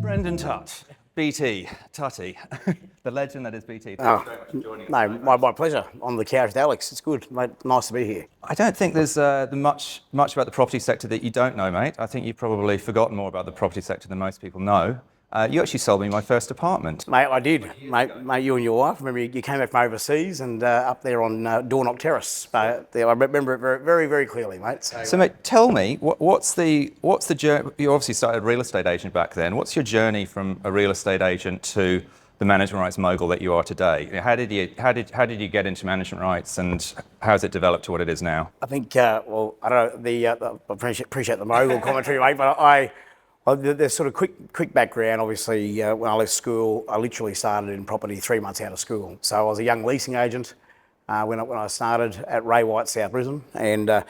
Brendan Tutt, BT, Tutty, the legend that is BT. Thank you very much for joining us. No, my pleasure. On the couch with Alex. It's good, mate. Nice to be here. I don't think there's much about the property sector that you don't know, mate. I think you've probably forgotten more about the property sector than most people know. You actually sold me my first apartment. Mate, I did. Mate, you and your wife. Remember, you came back from overseas and up there on Doorknock Terrace. I remember it very, very clearly, mate. So, mate, tell me, what's the journey? You obviously started a real estate agent back then. What's your journey from a real estate agent to the management rights mogul that you are today? How did you get into management rights, and how has it developed to what it is now? I think, well, I don't know, I appreciate the mogul commentary, mate, but there's sort of quick background. Obviously, when I left school, I literally started in property 3 months out of school. So I was a young leasing agent when I started at Ray White, South Brisbane, and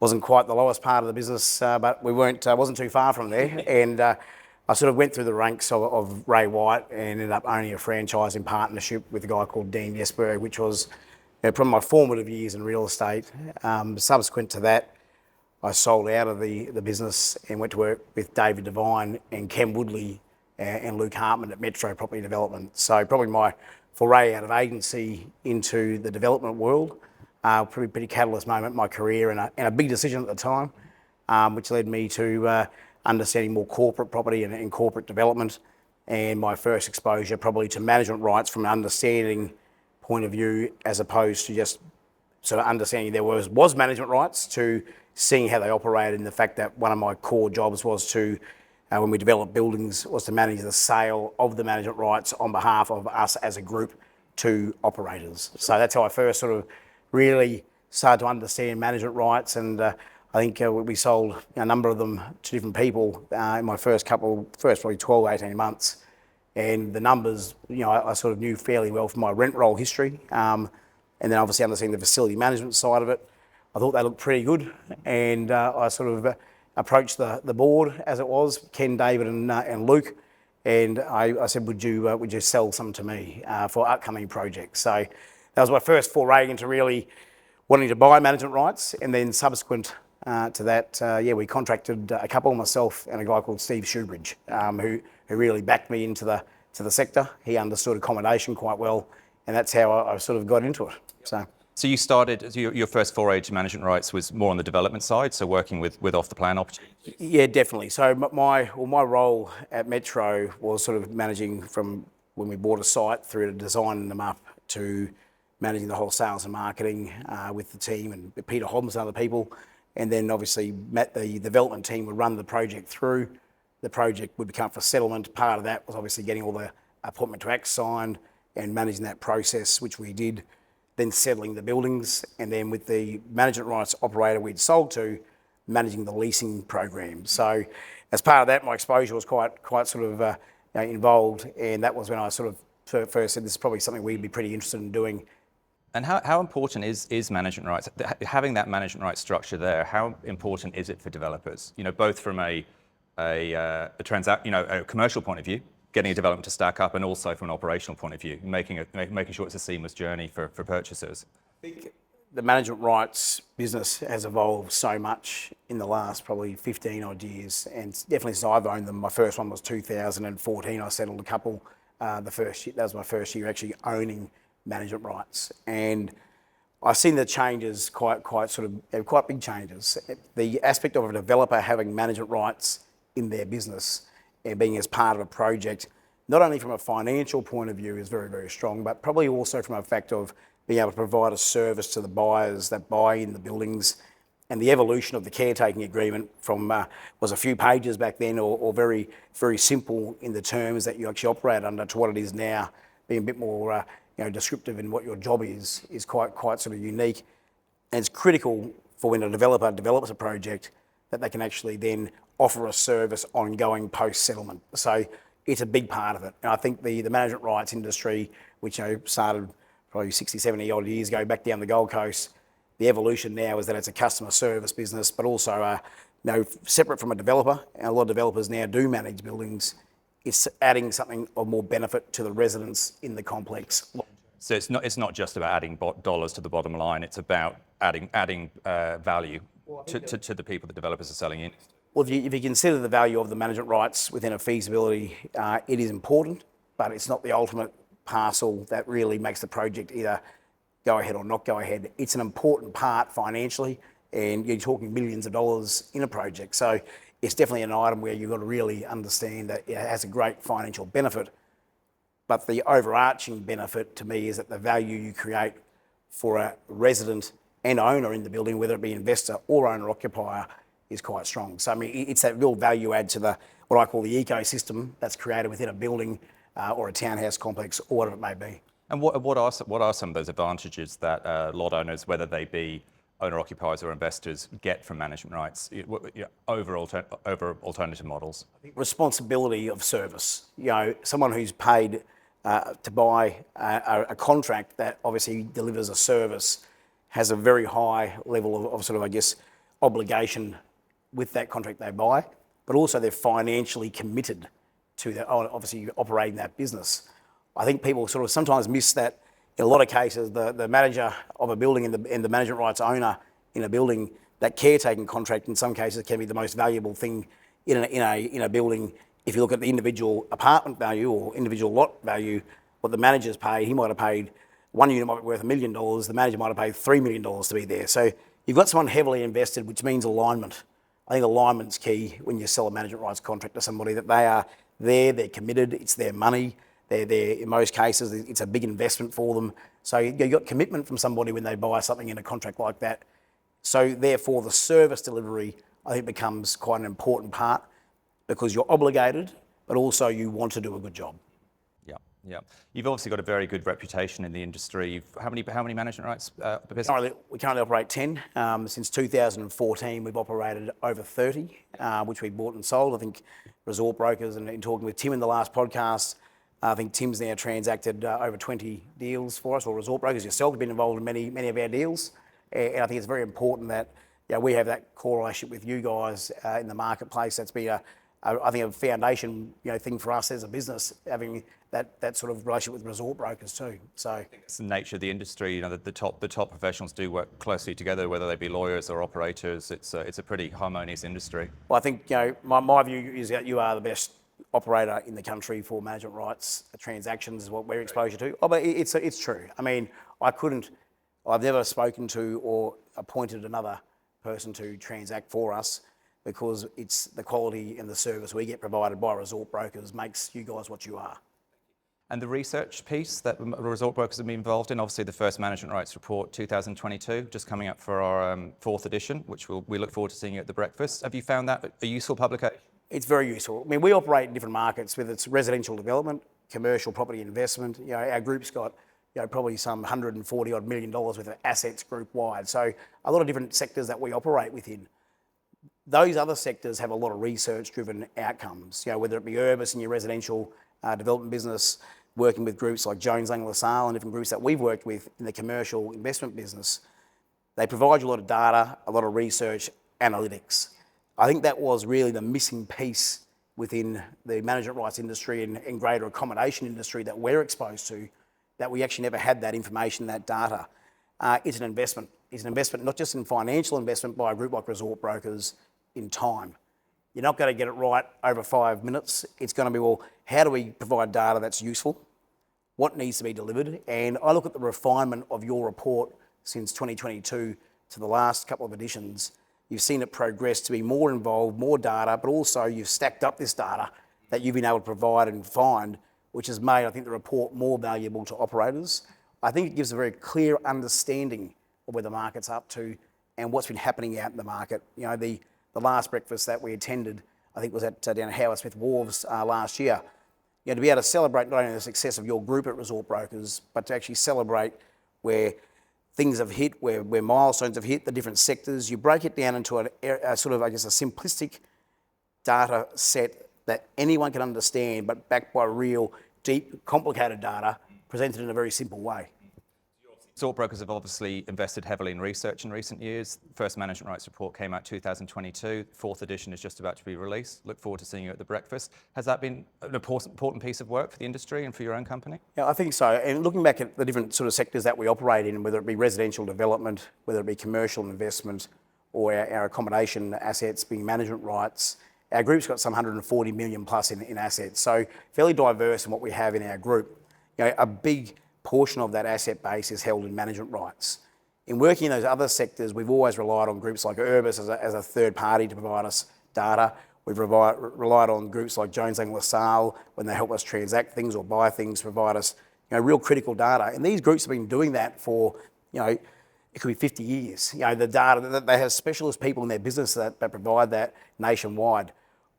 wasn't quite the lowest part of the business, but we wasn't too far from there. And I sort of went through the ranks of Ray White and ended up owning a franchise in partnership with a guy called Dean Jesberg, which was probably my formative years in real estate. Subsequent to that, I sold out of the business and went to work with David Devine and Ken Woodley and Luke Hartman at Metro Property Development. So probably my foray out of agency into the development world, pretty catalyst moment in my career and a big decision at the time, which led me to understanding more corporate property and corporate development, and my first exposure probably to management rights from an understanding point of view, as opposed to just sort of understanding there was management rights, to seeing how they operated, and the fact that one of my core jobs was to, when we developed buildings, was to manage the sale of the management rights on behalf of us as a group to operators. So that's how I first sort of really started to understand management rights, and I think we sold a number of them to different people in my first probably 12, 18 months. And the numbers, I sort of knew fairly well from my rent roll history. And then obviously understanding the facility management side of it, I thought they looked pretty good. And I sort of approached the board, as it was, Ken, David and Luke. And I said, would you sell some to me for upcoming projects? So that was my first foray into really wanting to buy management rights. And then subsequent to that, we contracted a couple, myself and a guy called Steve Shoebridge, who really backed me into the sector. He understood accommodation quite well, and that's how I sort of got into it. So you started, your first foray to management rights was more on the development side, so working with off-the-plan opportunities? Yeah, definitely. So my role at Metro was sort of managing from when we bought a site through to designing them up to managing the whole sales and marketing with the team and Peter Hobbs and other people. And then obviously the development team would run the project through. The project would become for settlement. Part of that was obviously getting all the appointment to act signed and managing that process, which we did. Then settling the buildings, and then with the management rights operator we'd sold to, managing the leasing program. So as part of that, my exposure was quite sort of involved, and that was when I sort of first said this is probably something we'd be pretty interested in doing. And how important is management rights? Having that management rights structure there, how important is it for developers? Both from a commercial point of view, getting a development to stack up, and also from an operational point of view, making sure it's a seamless journey for purchasers. I think the management rights business has evolved so much in the last probably 15 odd years, and definitely since I've owned them. My first one was 2014. I settled a couple. That was my first year actually owning management rights, and I've seen the changes quite big changes. The aspect of a developer having management rights in their business and being as part of a project, not only from a financial point of view is very, very strong, but probably also from a fact of being able to provide a service to the buyers that buy in the buildings. And the evolution of the caretaking agreement from was a few pages back then, or very, very simple in the terms that you actually operate under, to what it is now, being a bit more descriptive in what your job is quite sort of unique. And it's critical for when a developer develops a project that they can actually then offer a service ongoing post-settlement. So it's a big part of it. And I think the management rights industry, which started probably 60, 70 odd years ago back down the Gold Coast, the evolution now is that it's a customer service business, but also separate from a developer. And a lot of developers now do manage buildings. It's adding something of more benefit to the residents in the complex. So it's not just about adding dollars to the bottom line. It's about adding value to the people the developers are selling in. Well, if you consider the value of the management rights within a feasibility, it is important, but it's not the ultimate parcel that really makes the project either go ahead or not go ahead. It's an important part financially, and you're talking millions of dollars in a project. So it's definitely an item where you've got to really understand that it has a great financial benefit. But the overarching benefit to me is that the value you create for a resident and owner in the building, whether it be investor or owner-occupier, is quite strong. So I mean, it's that real value add to the what I call the ecosystem that's created within a building or a townhouse complex or whatever it may be. And what are some of those advantages that lot owners, whether they be owner-occupiers or investors, get from management rights over alternative models? Responsibility of service. Someone who's paid to buy a contract that obviously delivers a service has a very high level of sort of, I guess, obligation with that contract they buy, but also they're financially committed to that, obviously operating that business. I think people sort of sometimes miss that. In a lot of cases, the manager of a building and the management rights owner in a building, that caretaking contract in some cases can be the most valuable thing in a building. If you look at the individual apartment value or individual lot value, what the manager's paid, he might have paid, one unit might be worth $1 million, the manager might have paid $3 million to be there. So you've got someone heavily invested, which means alignment. I think alignment's key when you sell a management rights contract to somebody, that they are there, they're committed, it's their money, they're there. In most cases, it's a big investment for them. So you've got commitment from somebody when they buy something in a contract like that. So therefore, the service delivery, I think, becomes quite an important part because you're obligated, but also you want to do a good job. Yeah. You've obviously got a very good reputation in the industry. How many management rights? We currently operate 10. Since 2014, we've operated over 30, which we bought and sold. I think ResortBrokers, and in talking with Tim in the last podcast, I think Tim's now transacted over 20 deals for us, or ResortBrokers yourself have been involved in many of our deals. And I think it's very important that we have that core relationship with you guys in the marketplace. That's been I think a foundation thing for us as a business, having that sort of relationship with ResortBrokers too. So it's the nature of the industry. The top professionals do work closely together, whether they be lawyers or operators. It's a pretty harmonious industry. Well, I think my view is that you are the best operator in the country for management rights transactions, is what we're exposed to. Oh, but it's true. I mean, I've never spoken to or appointed another person to transact for us, because it's the quality and the service we get provided by ResortBrokers makes you guys what you are. And the research piece that ResortBrokers have been involved in, obviously the first management rights report 2022, just coming up for our 4th edition, which we look forward to seeing you at the breakfast. Have you found that a useful publication? It's very useful. I mean, we operate in different markets, whether it's residential development, commercial property investment. Our group's got probably some $140 odd million worth of assets group wide. So a lot of different sectors that we operate within. Those other sectors have a lot of research-driven outcomes, whether it be Urbis in your residential development business, working with groups like Jones Lang LaSalle and different groups that we've worked with in the commercial investment business. They provide you a lot of data, a lot of research, analytics. I think that was really the missing piece within the management rights industry and greater accommodation industry that we're exposed to, that we actually never had that information, that data. It's an investment. It's an investment, not just in financial investment by a group like ResortBrokers, in time. You're not going to get it right over 5 minutes. It's going to be, well, how do we provide data that's useful? What needs to be delivered? And I look at the refinement of your report since 2022 to the last couple of editions. You've seen it progress to be more involved, more data, but also you've stacked up this data that you've been able to provide and find, which has made, I think, the report more valuable to operators. I think it gives a very clear understanding of where the market's up to and what's been happening out in the market. The last breakfast that we attended, I think, was down at Howard Smith Wharves last year. To be able to celebrate not only the success of your group at ResortBrokers, but to actually celebrate where things have hit, where milestones have hit, the different sectors. You break it down into a sort of, I guess, a simplistic data set that anyone can understand, but backed by real, deep, complicated data presented in a very simple way. ResortBrokers have obviously invested heavily in research in recent years. First management rights report came out 2022. 4th edition is just about to be released. Look forward to seeing you at the breakfast. Has that been an important piece of work for the industry and for your own company? Yeah, I think so. And looking back at the different sort of sectors that we operate in, whether it be residential development, whether it be commercial investment, or our accommodation assets being management rights. Our group's got some 140 million plus in assets, so fairly diverse in what we have in our group. A big portion of that asset base is held in management rights. In working in those other sectors, we've always relied on groups like Urbis as a third party to provide us data. We've relied on groups like Jones Lang LaSalle when they help us transact things or buy things to provide us real critical data. And these groups have been doing that for, it could be 50 years. The data, they have specialist people in their business that provide that nationwide.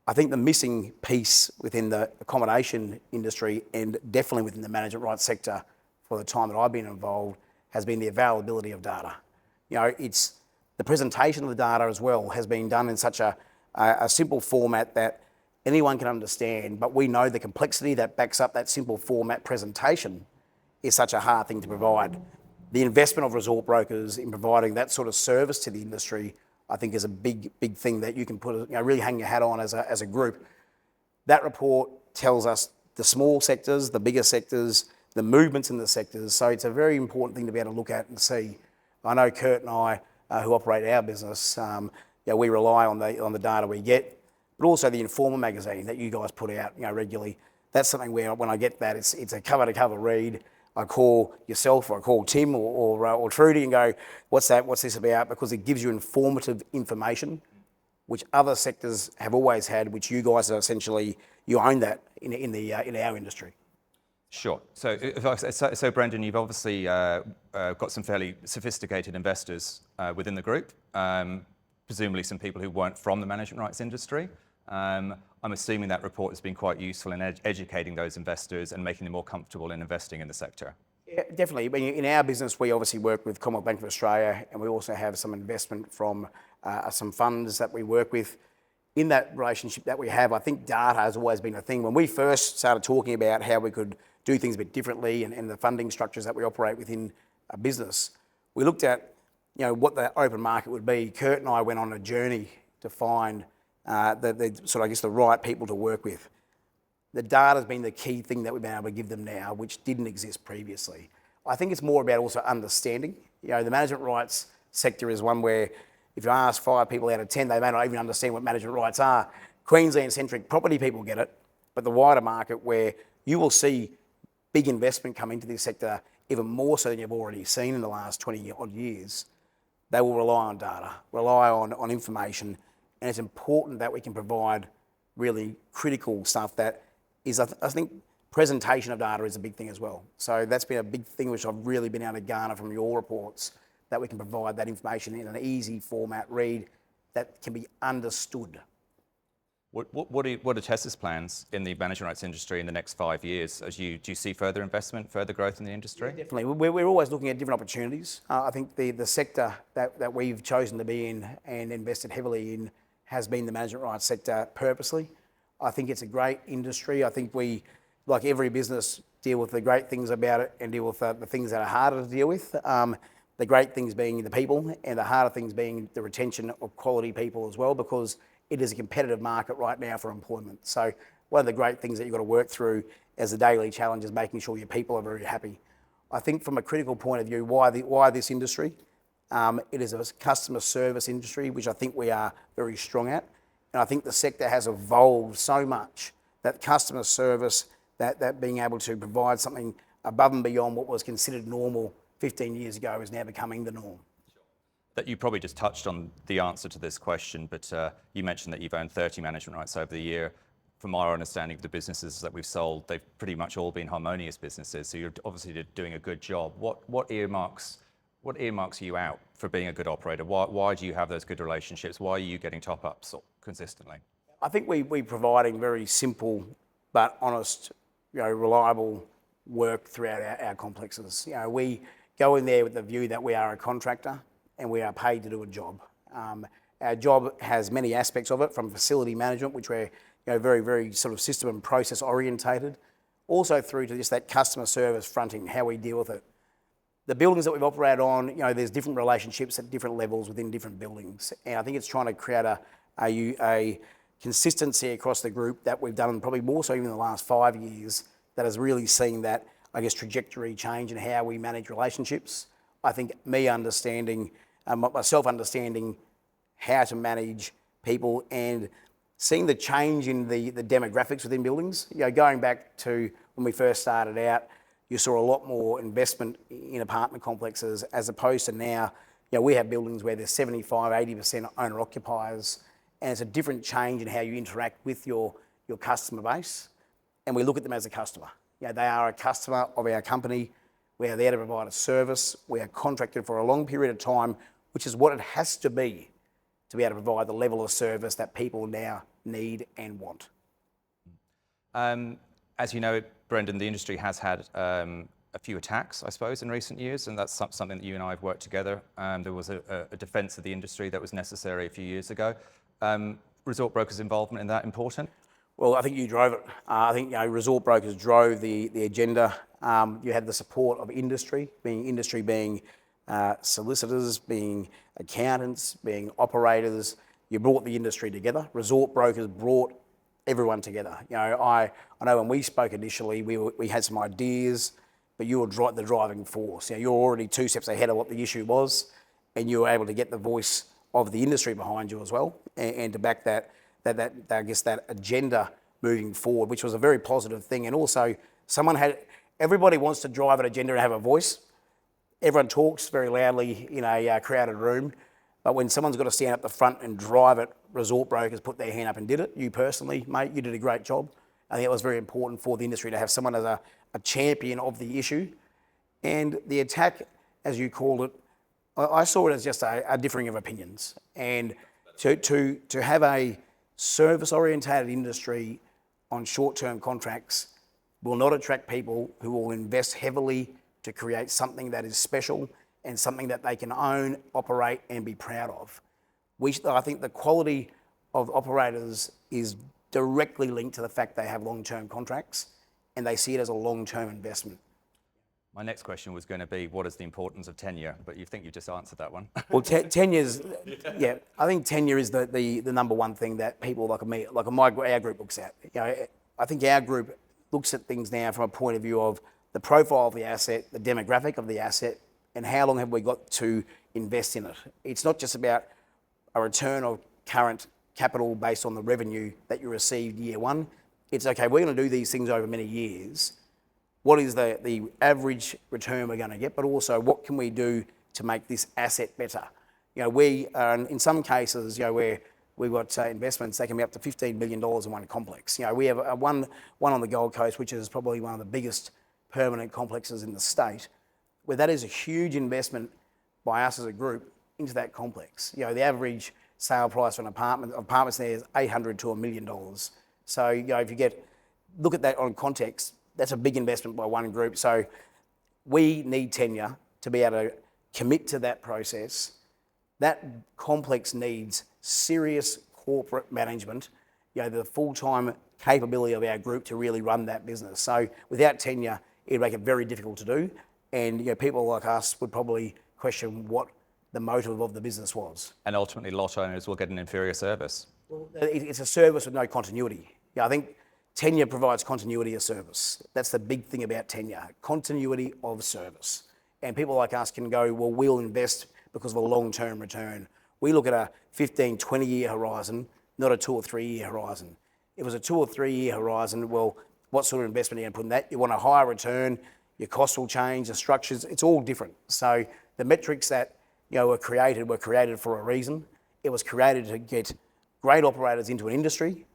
I think the missing piece within the accommodation industry and definitely within the management rights sector for the time that I've been involved has been the availability of data. It's the presentation of the data as well has been done in such a simple format that anyone can understand, but we know the complexity that backs up that simple format presentation is such a hard thing to provide. The investment of ResortBrokers in providing that sort of service to the industry, I think, is a big thing that you can put, really hang your hat on as a group. That report tells us the small sectors, the bigger sectors, the movements in the sectors. So it's a very important thing to be able to look at and see. I know Kurt and I, who operate our business, we rely on the data we get, but also the Informer magazine that you guys put out, regularly. That's something where when I get that, it's a cover-to-cover read. I call yourself or I call Tim or Trudy and go, what's that? What's this about? Because it gives you informative information, which other sectors have always had, which you guys are essentially, you own that in our industry. Sure. So Brendan, you've obviously got some fairly sophisticated investors within the group, presumably some people who weren't from the management rights industry. I'm assuming that report has been quite useful in educating those investors and making them more comfortable in investing in the sector. Yeah, definitely. In our business, we obviously work with Commonwealth Bank of Australia, and we also have some investment from some funds that we work with. In that relationship that we have, I think data has always been a thing. When we first started talking about how we could do things a bit differently and the funding structures that we operate within a business, we looked at what the open market would be. Kurt and I went on a journey to find the right people to work with. The data has been the key thing that we've been able to give them now, which didn't exist previously. I think it's more about also understanding. The management rights sector is one where if you ask 5 people out of 10, they may not even understand what management rights are. Queensland-centric property people get it, but the wider market where you will see big investment come into this sector, even more so than you've already seen in the last 20 odd years, they will rely on data, rely on information, and it's important that we can provide really critical stuff that is, I think, presentation of data is a big thing as well. So that's been a big thing which I've really been able to garner from your reports, that we can provide that information in an easy format read that can be understood. What are Tessa's plans in the management rights industry in the next 5 years? Do you see further investment, further growth in the industry? Yeah, definitely. We're always looking at different opportunities. I think the sector that we've chosen to be in and invested heavily in has been the management rights sector purposely. I think it's a great industry. I think we, like every business, deal with the great things about it and deal with the things that are harder to deal with. The great things being the people and the harder things being the retention of quality people as well, because it is a competitive market right now for employment. So one of the great things that you've got to work through as a daily challenge is making sure your people are very happy. I think from a critical point of view, why this industry? It is a customer service industry, which I think we are very strong at. And I think the sector has evolved so much that customer service, that being able to provide something above and beyond what was considered normal 15 years ago is now becoming the norm. That you probably just touched on the answer to this question, but you mentioned that you've owned 30 management rights over the year. From our understanding of the businesses that we've sold, they've pretty much all been harmonious businesses. So you're obviously doing a good job. What earmarks you out for being a good operator? Why do you have those good relationships? Why are you getting top-ups consistently? I think we're providing very simple but honest, reliable work throughout our complexes. We go in there with the view that we are a contractor and we are paid to do a job. Our job has many aspects of it, from facility management, which we're very, very sort of system and process orientated, also through to just that customer service fronting, how we deal with it. The buildings that we've operated on, there's different relationships at different levels within different buildings. And I think it's trying to create a consistency across the group that we've done, probably more so even in the last 5 years, that has really seen that, trajectory change in how we manage relationships. I think myself understanding how to manage people, and seeing the change in the demographics within buildings. Going back to when we first started out, you saw a lot more investment in apartment complexes as opposed to now. We have buildings where there's 75, 80% owner occupiers, and it's a different change in how you interact with your customer base, and we look at them as a customer. They are a customer of our company. We are there to provide a service. We are contracted for a long period of time, which is what it has to be able to provide the level of service that people now need and want. As you know, Brendan, the industry has had a few attacks, I suppose, in recent years, and that's something that you and I have worked together. There was a defence of the industry that was necessary a few years ago. ResortBrokers' involvement in that important? Well, I think you drove it. I think ResortBrokers drove the agenda. You had the support of industry being solicitors, being accountants, being operators. You brought the industry together. ResortBrokers brought everyone together. I know when we spoke initially, we had some ideas, but you were the driving force. You're already 2 steps ahead of what the issue was, and you were able to get the voice of the industry behind you as well, and to back that agenda moving forward, which was a very positive thing. And also, everybody wants to drive an agenda and have a voice. Everyone talks very loudly in a crowded room, but when someone's got to stand up the front and drive it, ResortBrokers put their hand up and did it. You personally, mate, you did a great job. I think it was very important for the industry to have someone as a champion of the issue. And the attack, as you called it, I saw it as just a differing of opinions. And to have a service-orientated industry on short-term contracts will not attract people who will invest heavily to create something that is special and something that they can own, operate, and be proud of. I think the quality of operators is directly linked to the fact they have long-term contracts and they see it as a long-term investment. My next question was going to be, what is the importance of tenure? But you think you just answered that one. Well, tenure's, yeah, I think tenure is the number one thing that people like me, our group looks at. I think our group looks at things now from a point of view of the profile of the asset, the demographic of the asset, and how long have we got to invest in it. It's not just about a return of current capital based on the revenue that you received year one. It's okay, we're going to do these things over many years. What is the average return we're going to get, but also what can we do to make this asset better? We are, in some cases, where we've got investments that can be up to $15 million in one complex. We have one on the Gold Coast, which is probably one of the biggest permanent complexes in the state, where that is a huge investment by us as a group into that complex. The average sale price for apartments there is $800 to $1 million. So, if you look at that on context, that's a big investment by one group. So we need tenure to be able to commit to that process. That complex needs serious corporate management, the full-time capability of our group to really run that business. So without tenure, it'd make it very difficult to do. And people like us would probably question what the motive of the business was. And ultimately, lot owners will get an inferior service. Well, it's a service with no continuity. I think tenure provides continuity of service. That's the big thing about tenure, continuity of service. And people like us can go, well, we'll invest because of a long-term return. We look at a 15, 20-year horizon, not a 2 or 3 year horizon. If it was a 2 or 3 year horizon, well, what sort of investment are you going to put in that? You want a higher return, your costs will change, the structures, it's all different. So the metrics that were created for a reason. It was created to get great operators into an industry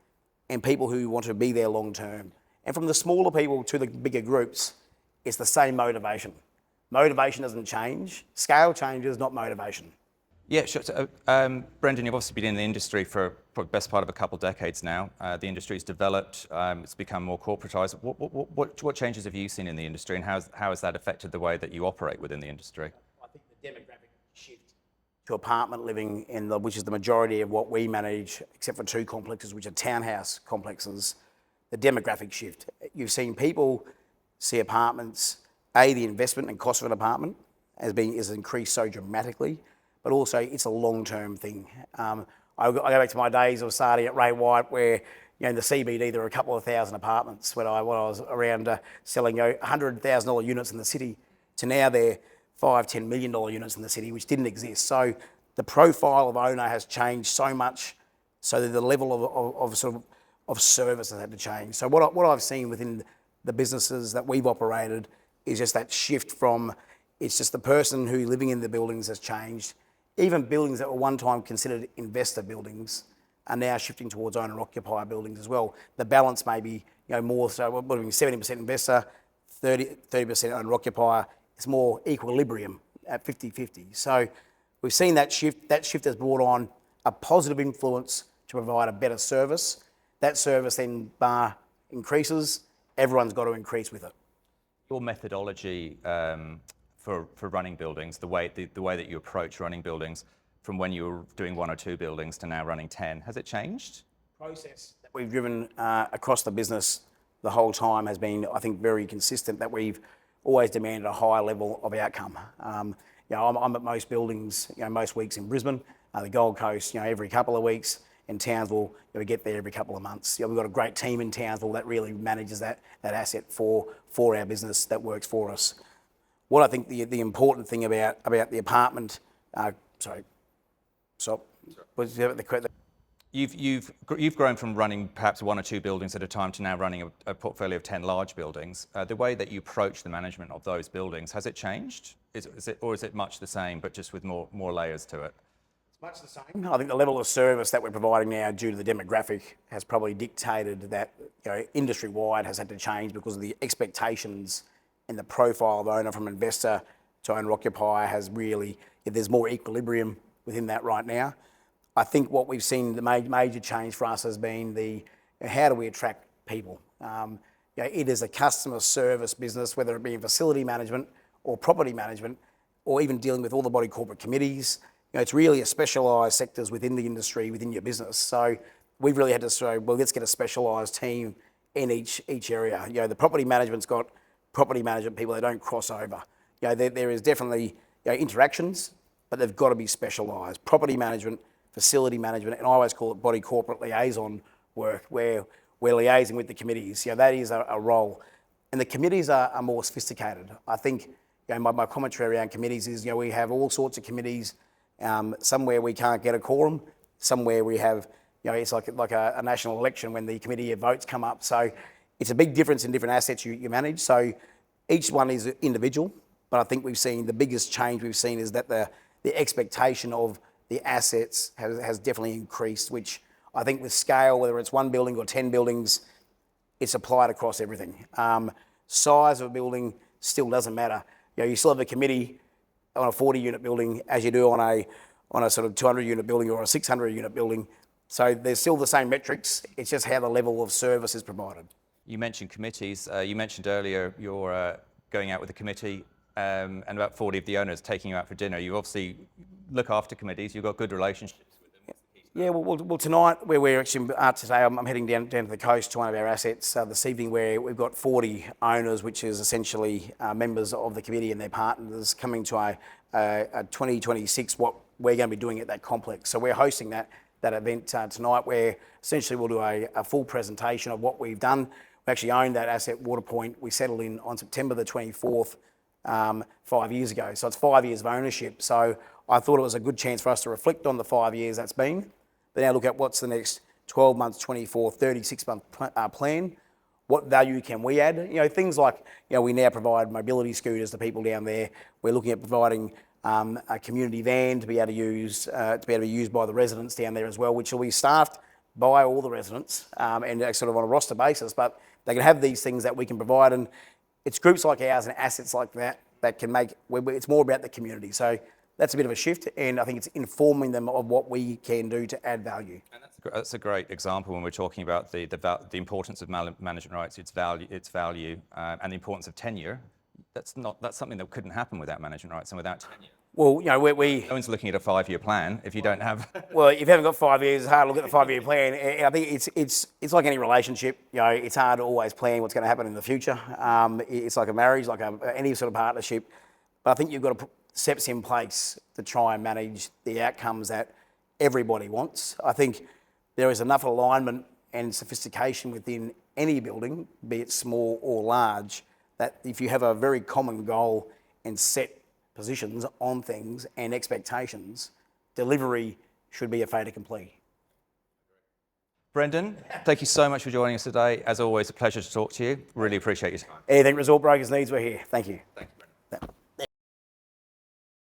and people who want to be there long term. And from the smaller people to the bigger groups, it's the same motivation. Motivation doesn't change. Scale changes, not motivation. Yeah, sure. So, Brendan, you've obviously been in the industry for the best part of a couple of decades now. The industry's developed, it's become more corporatised. What changes have you seen in the industry, and how has that affected the way that you operate within the industry? I think the demographic shift to apartment living, which is the majority of what we manage, except for 2 complexes, which are townhouse complexes, the demographic shift. You've seen people see apartments, the investment and cost of an apartment has increased so dramatically, but also it's a long-term thing. I go back to my days of starting at Ray White, where in the CBD there were a couple of thousand apartments when I was around selling $100,000 units in the city, to now they're $5-10 million units in the city, which didn't exist. So the profile of owner has changed so much, so that the level of service has had to change. So what I've seen within the businesses that we've operated is just that shift from, it's just the person who living in the buildings has changed. Even buildings that were one time considered investor buildings are now shifting towards owner-occupier buildings as well. The balance may be, more so, what are we, 70% investor, 30% owner-occupier. It's more equilibrium at 50-50. So we've seen that shift. That shift has brought on a positive influence to provide a better service. That service then bar increases. Everyone's got to increase with it. Your methodology for running buildings, the way that you approach running buildings, from when you were doing 1 or 2 buildings to now running 10, has it changed? Process that we've driven across the business the whole time has been, I think, very consistent, that we've always demanded a higher level of outcome. I'm at most buildings, most weeks in Brisbane, the Gold Coast, every couple of weeks. In Townsville, we get there every couple of months. We've got a great team in Townsville that really manages that asset for our business that works for us. What I think the important thing about the apartment, You've grown from running perhaps 1 or 2 buildings at a time to now running a portfolio of 10 large buildings. The way that you approach the management of those buildings, has it changed? Is it much the same, but just with more layers to it? Much the same. I think the level of service that we're providing now, due to the demographic, has probably dictated that industry-wide has had to change, because of the expectations and the profile of owner from investor to owner-occupier has really, there's more equilibrium within that right now. I think what we've seen, the major change for us has been how do we attract people? It is a customer service business, whether it be in facility management or property management, or even dealing with all the body corporate committees. It's really a specialised sectors within the industry, within your business. So we've really had to say, well, let's get a specialised team in each area. The property management's got property management people that don't cross over. There is definitely interactions, but they've got to be specialised. Property management, facility management, and I always call it body corporate liaison work, where we're liaising with the committees. That is a role. And the committees are more sophisticated. I think my commentary around committees is, we have all sorts of committees. Somewhere we can't get a quorum, somewhere we have, it's like a national election when the committee votes come up. So it's a big difference in different assets you manage. So each one is individual, but I think the biggest change we've seen is that the expectation of the assets has definitely increased, which I think with scale, whether it's 1 building or 10 buildings, it's applied across everything. Size of a building still doesn't matter. You still have a committee on a 40-unit building as you do on a sort of 200-unit building or a 600-unit building. So there's still the same metrics. It's just how the level of service is provided. You mentioned committees. You mentioned earlier you're going out with a committee and about 40 of the owners taking you out for dinner. You obviously look after committees. You've got good relationships with them. Yeah, well tonight, where we're actually today, I'm heading down to the coast to one of our assets this evening, where we've got 40 owners, which is essentially members of the committee and their partners, coming to a 2026, what we're going to be doing at that complex. So we're hosting that event tonight, where essentially we'll do a full presentation of what we've done. We actually own that asset, Waterpoint. We settled in on September the 24th, 5 years ago. So it's 5 years of ownership. So I thought it was a good chance for us to reflect on the 5 years that's been, but now look at what's the next 12 months, 24, 36-month plan. What value can we add? Things like, we now provide mobility scooters to people down there. We're looking at providing a community van to be able to be used by the residents down there as well, which will be staffed by all the residents and sort of on a roster basis. But they can have these things that we can provide, and it's groups like ours and assets like that can make. It's more about the community. So that's a bit of a shift, and I think it's informing them of what we can do to add value. And that's a great example when we're talking about the importance of management rights, its value, and the importance of tenure. That's something that couldn't happen without management rights and without tenure. Well, no one's looking at a 5-year plan if you don't have. Well, if you haven't got 5 years, it's hard to look at the 5-year plan. And I think it's like any relationship. It's hard to always plan what's going to happen in the future. It's like a marriage, like any sort of partnership. But I think you've got to put steps in place to try and manage the outcomes that everybody wants. I think there is enough alignment and sophistication within any building, be it small or large, that if you have a very common goal and set positions on things and expectations, delivery should be a fait accompli. Brendan, thank you so much for joining us today. As always, a pleasure to talk to you. Really appreciate your time. Anything Resort Brokers needs, we're here. Thank you. Thank you.